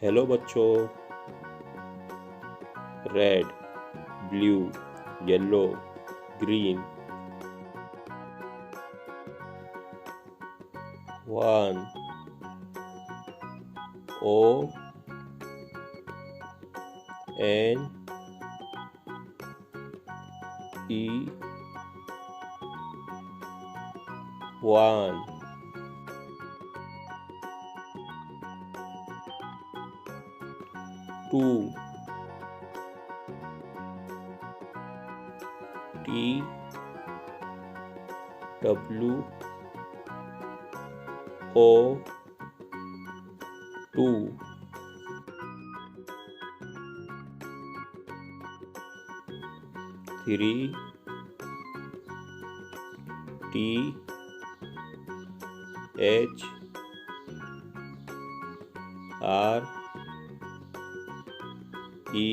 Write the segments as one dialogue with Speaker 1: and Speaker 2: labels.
Speaker 1: Hello बच्चों। Red, blue, yellow, green. 1 O N E 1 2 T W O 2 3 T H R E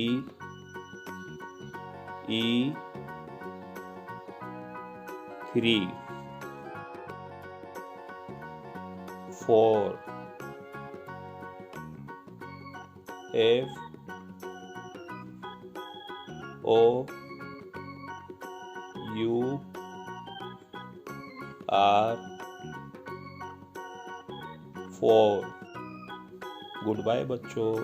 Speaker 1: 3 4 F O U R 4। Goodbye बच्चों।